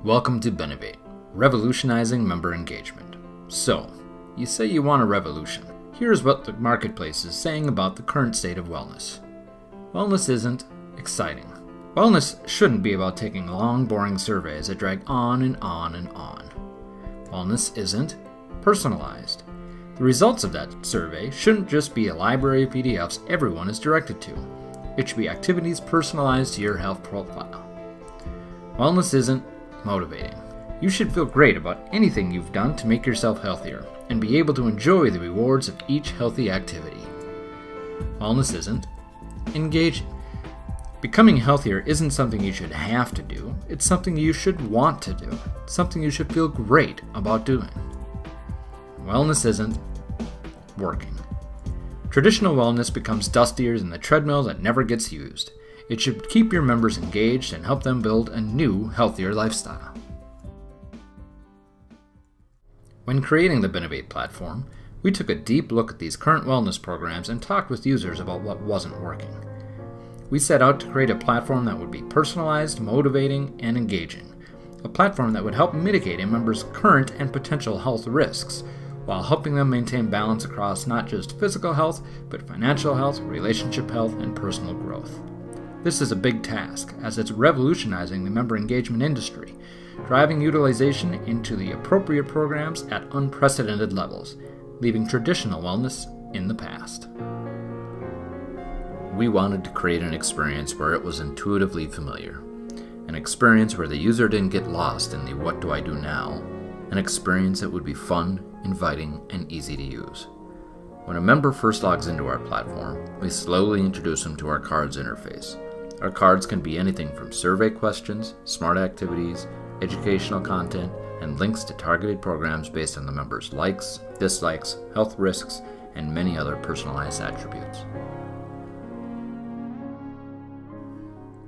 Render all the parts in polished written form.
Welcome to Benovate, revolutionizing member engagement. So, you say you want a revolution. Here's what the marketplace is saying about the current state of wellness. Wellness isn't exciting. Wellness shouldn't be about taking long, boring surveys that drag on and on and on. Wellness isn't personalized. The results of that survey shouldn't just be a library of PDFs everyone is directed to. It should be activities personalized to your health profile. Wellness isn't motivating. You should feel great about anything you've done to make yourself healthier and be able to enjoy the rewards of each healthy activity. Wellness isn't engaging. Becoming healthier isn't something you should have to do. It's something you should want to do. It's something you should feel great about doing. Wellness isn't working. Traditional wellness becomes dustier than the treadmill that never gets used. It should keep your members engaged and help them build a new, healthier lifestyle. When creating the Benovate platform, we took a deep look at these current wellness programs and talked with users about what wasn't working. We set out to create a platform that would be personalized, motivating, and engaging. A platform that would help mitigate a member's current and potential health risks, while helping them maintain balance across not just physical health, but financial health, relationship health, and personal growth. This is a big task, as it's revolutionizing the member engagement industry, driving utilization into the appropriate programs at unprecedented levels, leaving traditional wellness in the past. We wanted to create an experience where it was intuitively familiar, an experience where the user didn't get lost in the what do I do now, an experience that would be fun, inviting, and easy to use. When a member first logs into our platform, we slowly introduce them to our cards interface. Our cards can be anything from survey questions, smart activities, educational content, and links to targeted programs based on the member's likes, dislikes, health risks, and many other personalized attributes.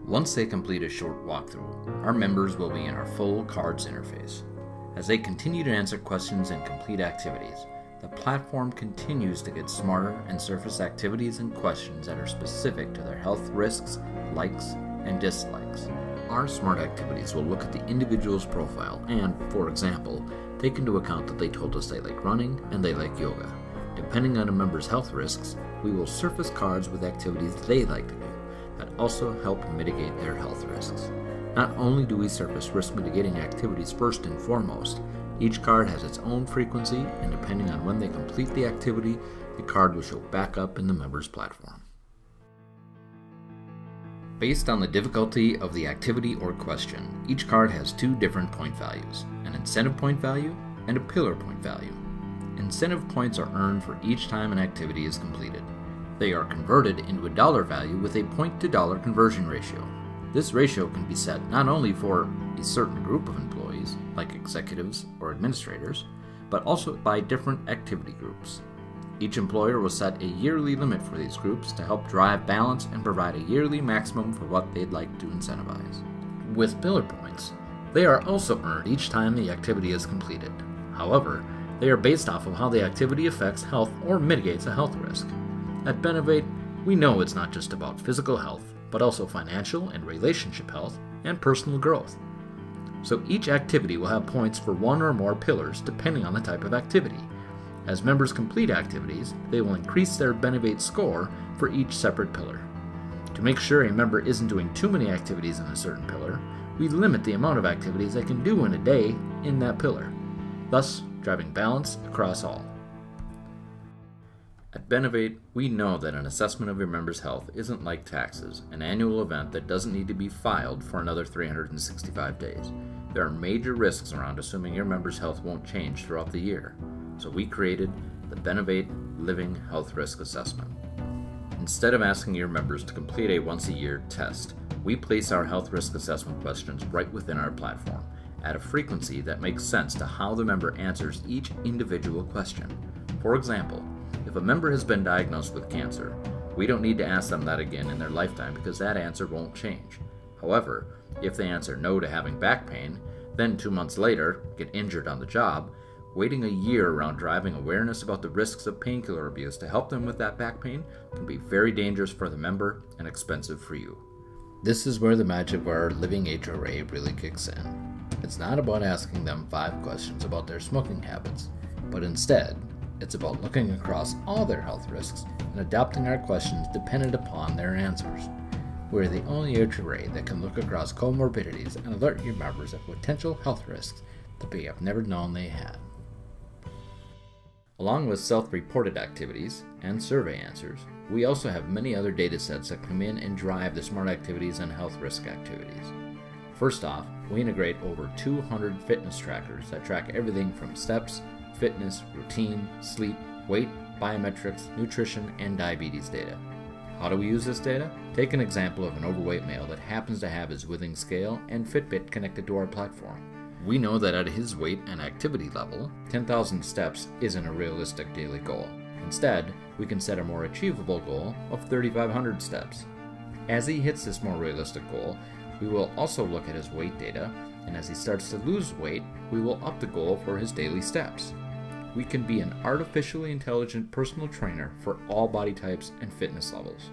Once they complete a short walkthrough, our members will be in our full cards interface. As they continue to answer questions and complete activities, the platform continues to get smarter and surface activities and questions that are specific to their health risks, likes, and dislikes. Our smart activities will look at the individual's profile and, for example, take into account that they told us they like running and they like yoga. Depending on a member's health risks, we will surface cards with activities they like to do that also help mitigate their health risks. Not only do we surface risk mitigating activities first and foremost, each card has its own frequency, and depending on when they complete the activity, the card will show back up in the member's platform. Based on the difficulty of the activity or question, each card has two different point values, an incentive point value and a pillar point value. Incentive points are earned for each time an activity is completed. They are converted into a dollar value with a point-to-dollar conversion ratio. This ratio can be set not only for a certain group of employees, like executives or administrators, but also by different activity groups. Each employer will set a yearly limit for these groups to help drive balance and provide a yearly maximum for what they'd like to incentivize. With pillar points, they are also earned each time the activity is completed. However, they are based off of how the activity affects health or mitigates a health risk. At Benovate, we know it's not just about physical health, but also financial and relationship health and personal growth. So each activity will have points for one or more pillars depending on the type of activity. As members complete activities, they will increase their Benovate score for each separate pillar. To make sure a member isn't doing too many activities in a certain pillar, we limit the amount of activities they can do in a day in that pillar, thus driving balance across all. At Benovate, we know that an assessment of your member's health isn't like taxes, an annual event that doesn't need to be filed for another 365 days. There are major risks around assuming your member's health won't change throughout the year, so we created the Benovate Living Health Risk Assessment. Instead of asking your members to complete a once-a-year test, we place our health risk assessment questions right within our platform, at a frequency that makes sense to how the member answers each individual question. For example, if a member has been diagnosed with cancer, we don't need to ask them that again in their lifetime because that answer won't change. However, if they answer no to having back pain, then 2 months later get injured on the job, waiting a year around driving awareness about the risks of painkiller abuse to help them with that back pain can be very dangerous for the member and expensive for you. This is where the magic of our living HRA really kicks in. It's not about asking them 5 questions about their smoking habits, but instead, it's about looking across all their health risks and adapting our questions dependent upon their answers. We're the only HRA that can look across comorbidities and alert your members of potential health risks that they have never known they had. Along with self-reported activities and survey answers, we also have many other data sets that come in and drive the smart activities and health risk activities. First off, we integrate over 200 fitness trackers that track everything from steps, fitness, routine, sleep, weight, biometrics, nutrition, and diabetes data. How do we use this data? Take an example of an overweight male that happens to have his Withings scale and Fitbit connected to our platform. We know that at his weight and activity level, 10,000 steps isn't a realistic daily goal. Instead, we can set a more achievable goal of 3,500 steps. As he hits this more realistic goal, we will also look at his weight data, and as he starts to lose weight, we will up the goal for his daily steps. We can be an artificially intelligent personal trainer for all body types and fitness levels.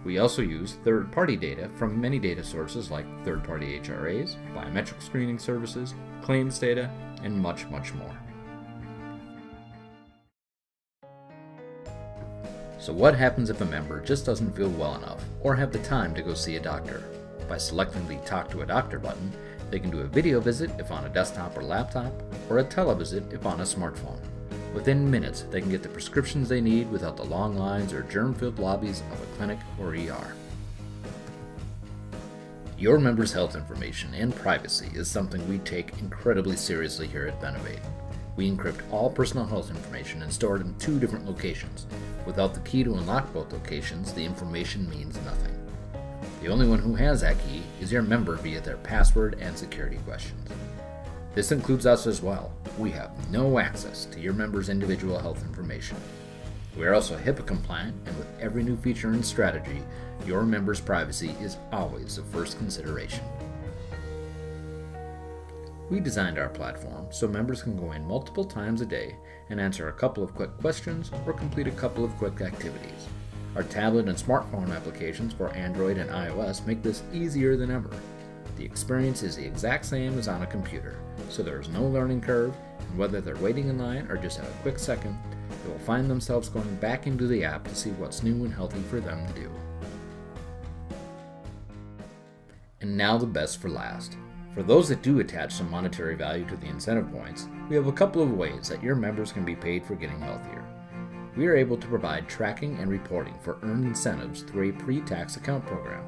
We also use third-party data from many data sources like third-party HRAs, biometric screening services, claims data, and much, much more. So what happens if a member just doesn't feel well enough or have the time to go see a doctor? By selecting the Talk to a Doctor button, they can do a video visit if on a desktop or laptop, or a televisit if on a smartphone. Within minutes, they can get the prescriptions they need without the long lines or germ-filled lobbies of a clinic or ER. Your members' health information and privacy is something we take incredibly seriously here at Benovate. We encrypt all personal health information and store it in 2 different locations. Without the key to unlock both locations, the information means nothing. The only one who has that key is your member via their password and security questions. This includes us as well. We have no access to your members' individual health information. We are also HIPAA compliant, and with every new feature and strategy, your members' privacy is always the first consideration. We designed our platform so members can go in multiple times a day and answer a couple of quick questions or complete a couple of quick activities. Our tablet and smartphone applications for Android and iOS make this easier than ever. The experience is the exact same as on a computer, so there is no learning curve, and whether they're waiting in line or just have a quick second, they will find themselves going back into the app to see what's new and healthy for them to do. And now the best for last. For those that do attach some monetary value to the incentive points, we have a couple of ways that your members can be paid for getting healthier. We are able to provide tracking and reporting for earned incentives through a pre-tax account program.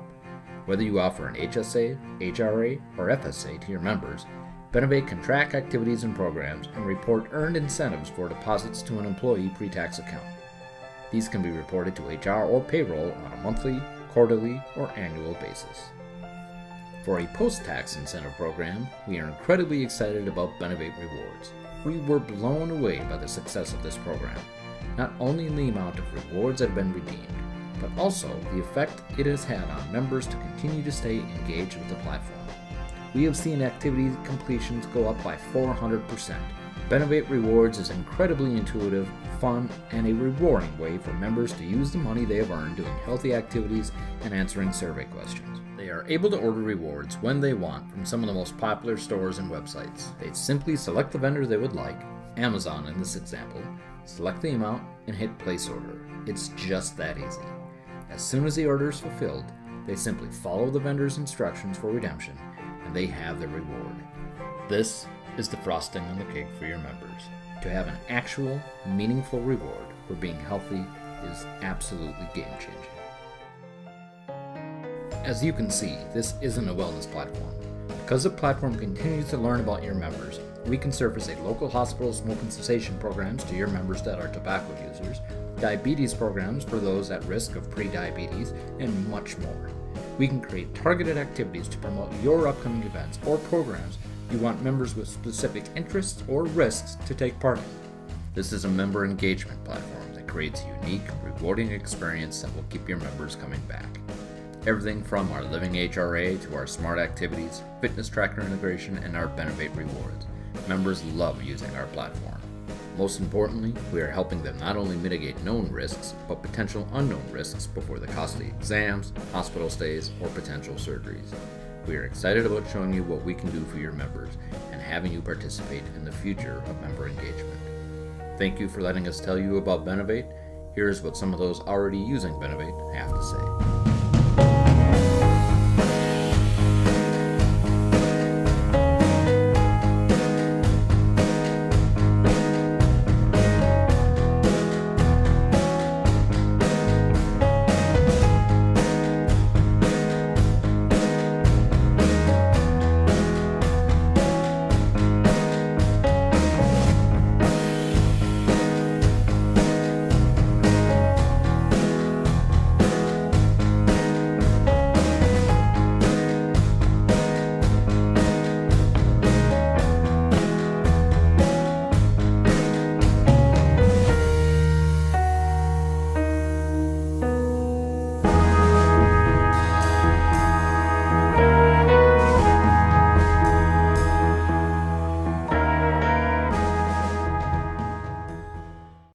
Whether you offer an HSA, HRA, or FSA to your members, Benovate can track activities and programs and report earned incentives for deposits to an employee pre-tax account. These can be reported to HR or payroll on a monthly, quarterly, or annual basis. For a post-tax incentive program, we are incredibly excited about Benovate Rewards. We were blown away by the success of this program, not only in the amount of rewards that have been redeemed, but also the effect it has had on members to continue to stay engaged with the platform. We have seen activity completions go up by 400%. Benovate Rewards is incredibly intuitive, fun, and a rewarding way for members to use the money they have earned doing healthy activities and answering survey questions. They are able to order rewards when they want from some of the most popular stores and websites. They simply select the vendor they would like, Amazon in this example, select the amount, and hit place order. It's just that easy. As soon as the order is fulfilled, they simply follow the vendor's instructions for redemption, and they have their reward. This is the frosting on the cake for your members. To have an actual, meaningful reward for being healthy is absolutely game-changing. As you can see, this isn't a wellness platform. Because the platform continues to learn about your members, we can surface a local hospital smoking cessation programs to your members that are tobacco users, diabetes programs for those at risk of pre-diabetes, and much more. We can create targeted activities to promote your upcoming events or programs you want members with specific interests or risks to take part in. This is a member engagement platform that creates a unique, rewarding experience that will keep your members coming back. Everything from our Living HRA to our smart activities, fitness tracker integration, and our Benovate Rewards. Members love using our platform. Most importantly, we are helping them not only mitigate known risks, but potential unknown risks before the costly exams, hospital stays, or potential surgeries. We are excited about showing you what we can do for your members and having you participate in the future of member engagement. Thank you for letting us tell you about Benovate. Here's what some of those already using Benovate have to say.